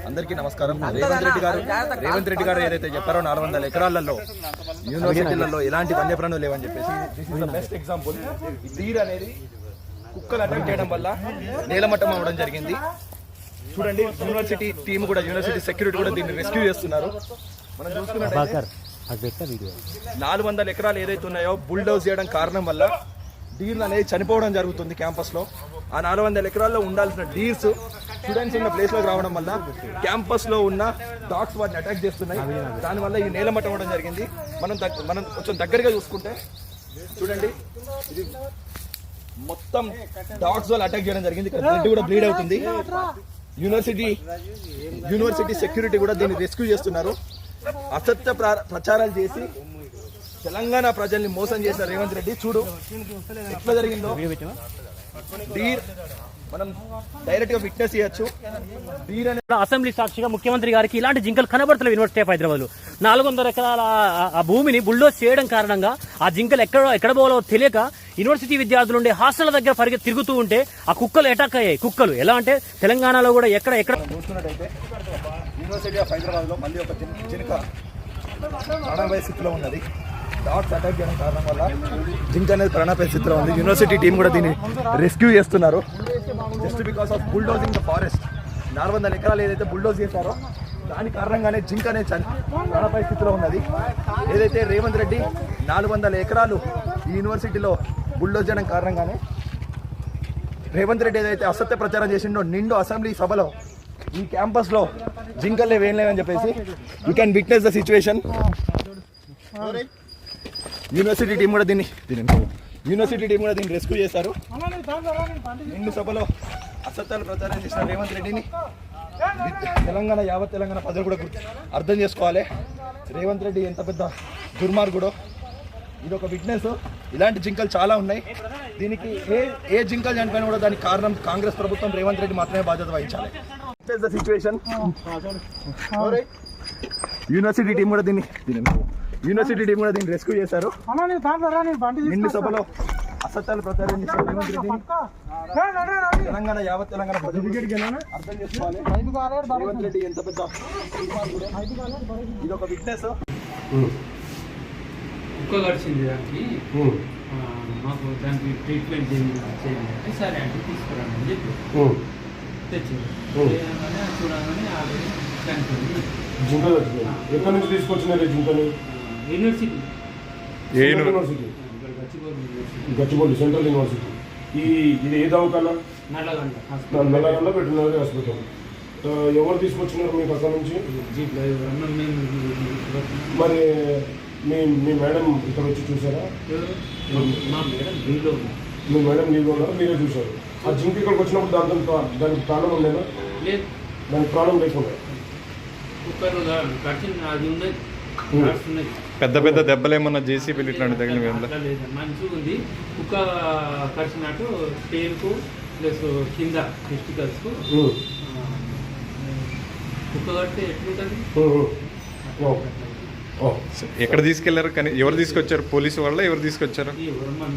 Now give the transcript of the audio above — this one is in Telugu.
అందరికీ నమస్కారం. రేవంత్ రెడ్డి గారు ఏదైతే చెప్పారో 400 ఎకరాలలో యూనివర్సిటీలలో ఎలాంటి వన్యప్రాణులు లేవని చెప్పేసి this is the best example. ఈ డీర్ అనేది కుక్కలు అటాక్ చేయడం వల్ల నేలమట్టం అవ్వడం జరిగింది. చూడండి, యూనివర్సిటీ టీమ్ కూడా, యూనివర్సిటీ సెక్యూరిటీ కూడా దీన్ని రెస్క్యూ చేస్తున్నారు. మనం చూసుకున్నట్లయితే 400 ఎకరాలు ఏదైతే ఉన్నాయో బుల్డోజ్ చేయడం కారణం వల్ల డీర్లు అనేది చనిపోవడం జరుగుతుంది క్యాంపస్లో. ఆ 400 ఎకరాల్లో ఉండాల్సిన డీర్స్ స్టూడెంట్స్ ఉన్న ప్లేస్లోకి రావడం వల్ల క్యాంపస్లో ఉన్న డాగ్స్ వాటిని అటాక్ చేస్తున్నాయి. దానివల్ల ఈ నేలమట్టం అవ్వడం జరిగింది. మనం కొంచెం దగ్గరగా చూసుకుంటే చూడండి, ఇది మొత్తం డాగ్స్ వల్ల అటాక్ చేయడం జరిగింది. ఇక్కడ బ్లడ్ కూడా బ్లీడ్ అవుతుంది. యూనివర్సిటీ సెక్యూరిటీ కూడా దీన్ని రెస్క్యూ చేస్తున్నారు. అసత్య ప్రచారాలు చేసి తెలంగాణ ప్రజల్ని మోసం చేసిన రేవంత్ రెడ్డి చూడు ఎట్లా జరిగిందో. డీర్ మనం డైరెక్ట్ గా విట్నెస్ చేయొచ్చు. డీర్ అనే అసెంబ్లీ సాక్షిగా ముఖ్యమంత్రి గారికి ఇలాంటి జింకలు కనబడతలేవు. యూనివర్సిటీ ఆఫ్ హైదరాబాద్ లో 400 ఎకరాల ఆ భూమిని బుల్డోజ్ చేయడం కారణంగా ఆ జింకలు ఎక్కడ పోవాలో తెలియక యూనివర్సిటీ విద్యార్థులు ఉండే హాస్టల్ దగ్గర తిరుగుతూ ఉంటే ఆ కుక్కలు అటాక్ అయ్యాయి. కుక్కలు ఎలా అంటే తెలంగాణలో కూడా ఎక్కడ చూసుకున్నట్టయితే యూనివర్సిటీ ఆఫ్ హైదరాబాద్ లో మళ్ళీ ఒక జింక ప్రాణాపాయ స్థితిలో ఉన్నది. డాగ్స్ అటాక్ చేయడం కారణం వల్ల జింక అనేది ప్రాణాపాయ స్థితిలో ఉంది. యూనివర్సిటీ టీం కూడా దీన్ని రెస్క్యూ చేస్తున్నారు. Just because of bulldozing the forest. 400 ఎకరాలు ఏదైతే బుల్డోజ్ చేశారో దాని కారణంగానే జింక అనేది ప్రాణాపాయ స్థితిలో ఉన్నది. ఏదైతే రేవంత్ రెడ్డి 400 ఎకరాలు ఈ యూనివర్సిటీలో బుల్డోజ్ చేయడం కారణంగానే రేవంత్ రెడ్డి ఏదైతే అసత్య ప్రచారం చేసిండో నిండు అసెంబ్లీ సభలో ఈ క్యాంపస్లో జింకలు ఏం లేవని చెప్పేసి you can witness the situation. University team కూడా దీన్ని రెస్క్యూ చేశారు. నిండు సభలో అసత్యాలు ప్రచారం చేసిన రేవంత్ రెడ్డిని యావత్ తెలంగాణ ప్రజలు కూడా అర్థం చేసుకోవాలి. రేవంత్ రెడ్డి ఎంత పెద్ద దుర్మార్గుడో ఇది ఒక విట్నెస్. ఇలాంటి జింకలు చాలా ఉన్నాయి. దీనికి ఏ జింకలు చనిపోయినా కూడా దానికి కారణం కాంగ్రెస్ ప్రభుత్వం, రేవంత్ రెడ్డి మాత్రమే బాధ్యత వహించాలి. సిచ్యువేషన్. యూనివర్సిటీ టీం కూడా దీన్ని రెస్క్యూ చేశారు. నిండు సభలో అసత్యాలు ప్రచారం చేశారు రేవంత్ రెడ్డిని యావత్ తెలంగాణ ప్రజలు అర్థం చేసుకోవాలి. రేవంత్ రెడ్డి ఎంత పెద్ద ఇది ఒక విట్నెస్. కుక్క కడిచింది, దానికి మాకు దానికి ట్రీట్మెంట్ చేయండి, సరే అంటే తీసుకురాని చెప్పి తెచ్చింది. చూడగానే ఆల్రెడీ చనిపోయింది. ఎక్కడి నుంచి తీసుకొచ్చినారు జింకని? University Gachibowli central university. ఇది ఏ దవాఖానా? నల్లగండ వెటర్నరీ హాస్పిటల్. ఎవరు తీసుకొచ్చినారు మీకు అక్కడ నుంచి? మరి మీ మేడం ఇక్కడ వచ్చి చూసారా? మీ మేడం నీళ్ళు ఉన్నారు, మీరే చూసారు. ఆ జింక ఇక్కడికి వచ్చినప్పుడు దానికి ప్రాణం ఉండేదా? దానికి ప్రాణం లేకుండా పెద్ద పెద్ద దెబ్బలు ఏమన్నా జేసీబీలు ఇట్లాంటి తగిన మంచిగా ఉంది. కుక్క కరిచినట్టు పేరుకు ప్లస్ కింద టెస్టికల్స్ కుక్క కడితే ఎట్లుంటుంది. ఎక్కడ తీసుకెళ్లారు? కానీ ఎవరు తీసుకొచ్చారు? పోలీసు వాళ్ళ ఎవరు తీసుకొచ్చారు? ఎవరు మనం